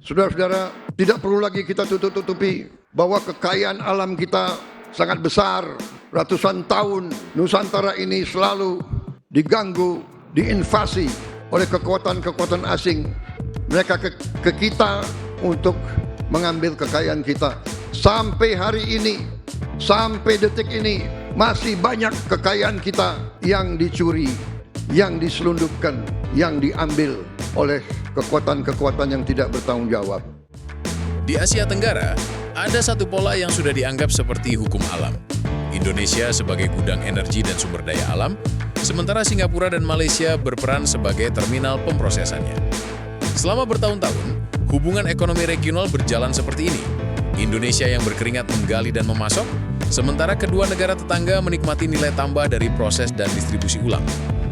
Saudara-saudara, tidak perlu lagi kita tutup-tutupi bahwa kekayaan alam kita sangat besar. Ratusan tahun Nusantara ini selalu diganggu, diinvasi oleh kekuatan-kekuatan asing. Mereka ke kita untuk mengambil kekayaan kita. Sampai hari ini, sampai detik ini, masih banyak kekayaan kita yang dicuri, yang diselundupkan, yang diambil oleh kekuatan-kekuatan yang tidak bertanggung jawab. Di Asia Tenggara, ada satu pola yang sudah dianggap seperti hukum alam. Indonesia sebagai gudang energi dan sumber daya alam, sementara Singapura dan Malaysia berperan sebagai terminal pemrosesannya. Selama bertahun-tahun, hubungan ekonomi regional berjalan seperti ini. Indonesia yang berkeringat menggali dan memasok, sementara kedua negara tetangga menikmati nilai tambah dari proses dan distribusi ulang.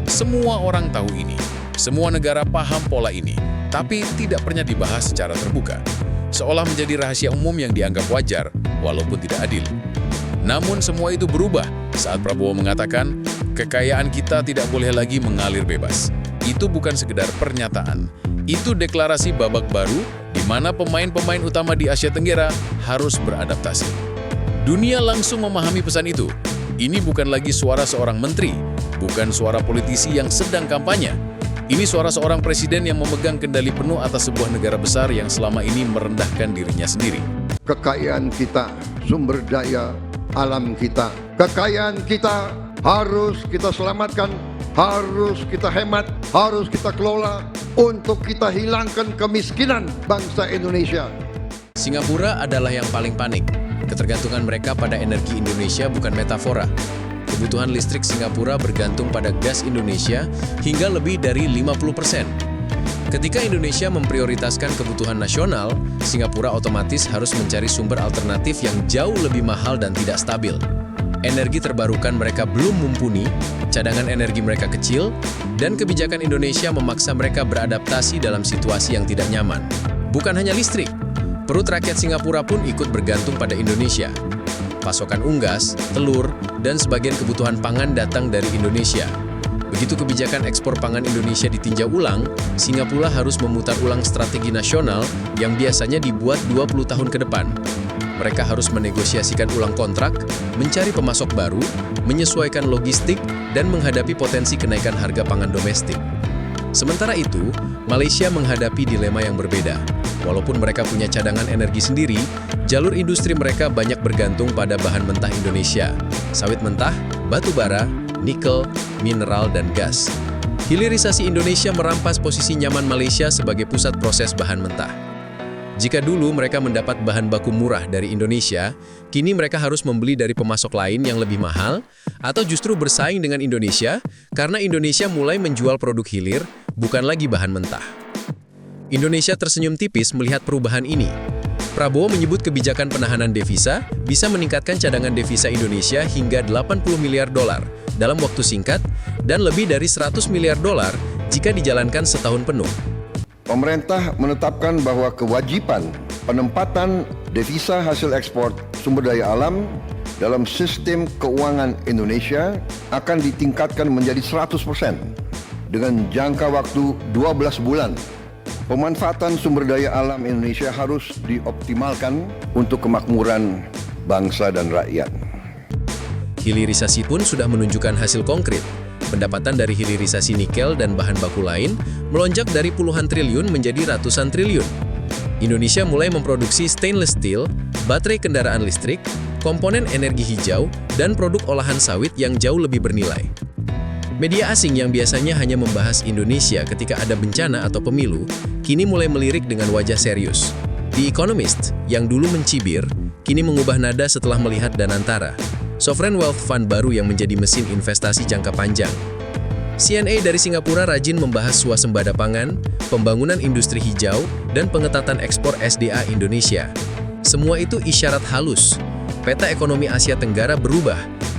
Semua orang tahu ini, semua negara paham pola ini, tapi tidak pernah dibahas secara terbuka. Seolah menjadi rahasia umum yang dianggap wajar, walaupun tidak adil. Namun semua itu berubah saat Prabowo mengatakan, kekayaan kita tidak boleh lagi mengalir bebas. Itu bukan sekedar pernyataan, itu deklarasi babak baru di mana pemain-pemain utama di Asia Tenggara harus beradaptasi. Dunia langsung memahami pesan itu. Ini bukan lagi suara seorang menteri, bukan suara politisi yang sedang kampanye. Ini suara seorang presiden yang memegang kendali penuh atas sebuah negara besar yang selama ini merendahkan dirinya sendiri. Kekayaan kita, sumber daya alam kita, kekayaan kita harus kita selamatkan, harus kita hemat, harus kita kelola untuk kita hilangkan kemiskinan bangsa Indonesia. Singapura adalah yang paling panik. Ketergantungan mereka pada energi Indonesia bukan metafora. Kebutuhan listrik Singapura bergantung pada gas Indonesia hingga lebih dari 50%. Ketika Indonesia memprioritaskan kebutuhan nasional, Singapura otomatis harus mencari sumber alternatif yang jauh lebih mahal dan tidak stabil. Energi terbarukan mereka belum mumpuni, cadangan energi mereka kecil, dan kebijakan Indonesia memaksa mereka beradaptasi dalam situasi yang tidak nyaman. Bukan hanya listrik, perut rakyat Singapura pun ikut bergantung pada Indonesia. Pasokan unggas, telur, dan sebagian kebutuhan pangan datang dari Indonesia. Begitu kebijakan ekspor pangan Indonesia ditinjau ulang, Singapura harus memutar ulang strategi nasional yang biasanya dibuat 20 tahun ke depan. Mereka harus menegosiasikan ulang kontrak, mencari pemasok baru, menyesuaikan logistik, dan menghadapi potensi kenaikan harga pangan domestik. Sementara itu, Malaysia menghadapi dilema yang berbeda. Walaupun mereka punya cadangan energi sendiri, jalur industri mereka banyak bergantung pada bahan mentah Indonesia, sawit mentah, batu bara, nikel, mineral, dan gas. Hilirisasi Indonesia merampas posisi nyaman Malaysia sebagai pusat proses bahan mentah. Jika dulu mereka mendapat bahan baku murah dari Indonesia, kini mereka harus membeli dari pemasok lain yang lebih mahal, atau justru bersaing dengan Indonesia karena Indonesia mulai menjual produk hilir, bukan lagi bahan mentah. Indonesia tersenyum tipis melihat perubahan ini. Prabowo menyebut kebijakan penahanan devisa bisa meningkatkan cadangan devisa Indonesia hingga 80 miliar dolar dalam waktu singkat dan lebih dari 100 miliar dolar jika dijalankan setahun penuh. Pemerintah menetapkan bahwa kewajiban penempatan devisa hasil ekspor sumber daya alam dalam sistem keuangan Indonesia akan ditingkatkan menjadi 100% dengan jangka waktu 12 bulan. Pemanfaatan sumber daya alam Indonesia harus dioptimalkan untuk kemakmuran bangsa dan rakyat. Hilirisasi pun sudah menunjukkan hasil konkret. Pendapatan dari hilirisasi nikel dan bahan baku lain melonjak dari puluhan triliun menjadi ratusan triliun. Indonesia mulai memproduksi stainless steel, baterai kendaraan listrik, komponen energi hijau, dan produk olahan sawit yang jauh lebih bernilai. Media asing yang biasanya hanya membahas Indonesia ketika ada bencana atau pemilu, kini mulai melirik dengan wajah serius. The Economist, yang dulu mencibir, kini mengubah nada setelah melihat Danantara, sovereign wealth fund baru yang menjadi mesin investasi jangka panjang. CNA dari Singapura rajin membahas swasembada pangan, pembangunan industri hijau, dan pengetatan ekspor SDA Indonesia. Semua itu isyarat halus. Peta ekonomi Asia Tenggara berubah,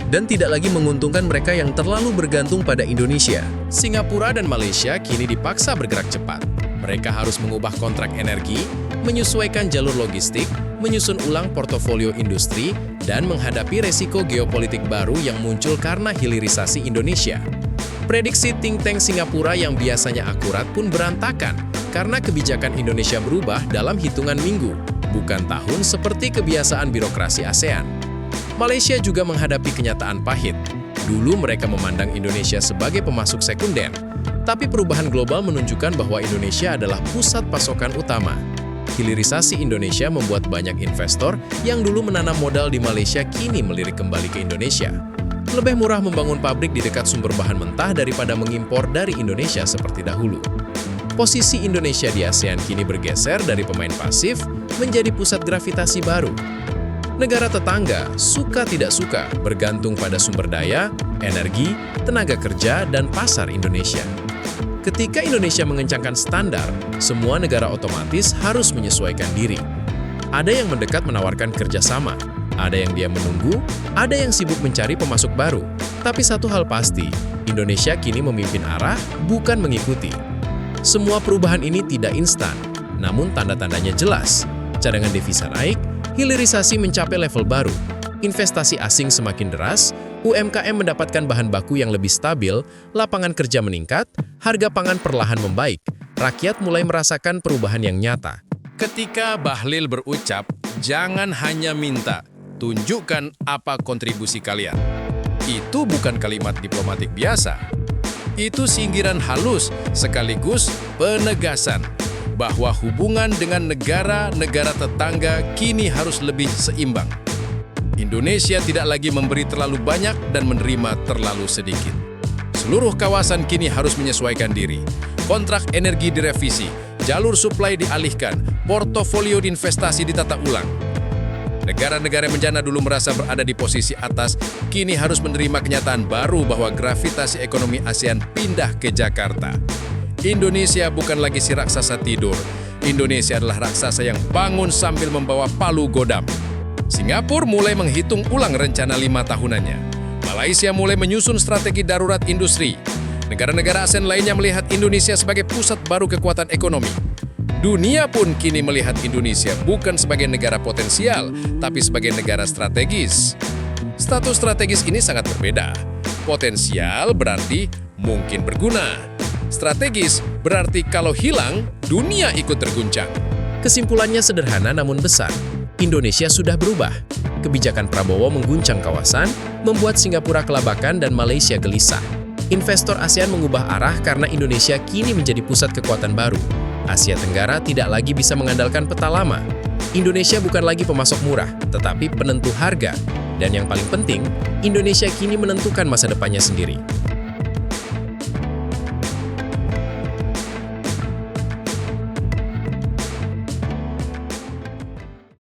dan tidak lagi menguntungkan mereka yang terlalu bergantung pada Indonesia. Singapura dan Malaysia kini dipaksa bergerak cepat. Mereka harus mengubah kontrak energi, menyesuaikan jalur logistik, menyusun ulang portofolio industri, dan menghadapi resiko geopolitik baru yang muncul karena hilirisasi Indonesia. Prediksi think tank Singapura yang biasanya akurat pun berantakan karena kebijakan Indonesia berubah dalam hitungan minggu, bukan tahun seperti kebiasaan birokrasi ASEAN. Malaysia juga menghadapi kenyataan pahit. Dulu mereka memandang Indonesia sebagai pemasok sekunder, tapi perubahan global menunjukkan bahwa Indonesia adalah pusat pasokan utama. Hilirisasi Indonesia membuat banyak investor yang dulu menanam modal di Malaysia kini melirik kembali ke Indonesia. Lebih murah membangun pabrik di dekat sumber bahan mentah daripada mengimpor dari Indonesia seperti dahulu. Posisi Indonesia di ASEAN kini bergeser dari pemain pasif menjadi pusat gravitasi baru. Negara tetangga, suka tidak suka, bergantung pada sumber daya, energi, tenaga kerja, dan pasar Indonesia. Ketika Indonesia mengencangkan standar, semua negara otomatis harus menyesuaikan diri. Ada yang mendekat menawarkan kerjasama, ada yang diam menunggu, ada yang sibuk mencari pemasok baru. Tapi satu hal pasti, Indonesia kini memimpin arah, bukan mengikuti. Semua perubahan ini tidak instan, namun tanda-tandanya jelas. Cadangan devisa naik, hilirisasi mencapai level baru, investasi asing semakin deras, UMKM mendapatkan bahan baku yang lebih stabil, lapangan kerja meningkat, harga pangan perlahan membaik, rakyat mulai merasakan perubahan yang nyata. Ketika Bahlil berucap, jangan hanya minta, tunjukkan apa kontribusi kalian. Itu bukan kalimat diplomatik biasa. Itu sindiran halus sekaligus penegasan bahwa hubungan dengan negara-negara tetangga kini harus lebih seimbang. Indonesia tidak lagi memberi terlalu banyak dan menerima terlalu sedikit. Seluruh kawasan kini harus menyesuaikan diri. Kontrak energi direvisi, jalur suplai dialihkan, portofolio investasi ditata ulang. Negara-negara yang menjana dulu merasa berada di posisi atas, kini harus menerima kenyataan baru bahwa gravitasi ekonomi ASEAN pindah ke Jakarta. Indonesia bukan lagi si raksasa tidur. Indonesia adalah raksasa yang bangun sambil membawa palu godam. Singapura mulai menghitung ulang rencana 5 tahunannya. Malaysia mulai menyusun strategi darurat industri. Negara-negara ASEAN lainnya melihat Indonesia sebagai pusat baru kekuatan ekonomi. Dunia pun kini melihat Indonesia bukan sebagai negara potensial, tapi sebagai negara strategis. Status strategis ini sangat berbeda. Potensial berarti mungkin berguna. Strategis berarti kalau hilang, dunia ikut terguncang. Kesimpulannya sederhana namun besar. Indonesia sudah berubah. Kebijakan Prabowo mengguncang kawasan, membuat Singapura kelabakan dan Malaysia gelisah. Investor ASEAN mengubah arah karena Indonesia kini menjadi pusat kekuatan baru. Asia Tenggara tidak lagi bisa mengandalkan peta lama. Indonesia bukan lagi pemasok murah, tetapi penentu harga. Dan yang paling penting, Indonesia kini menentukan masa depannya sendiri.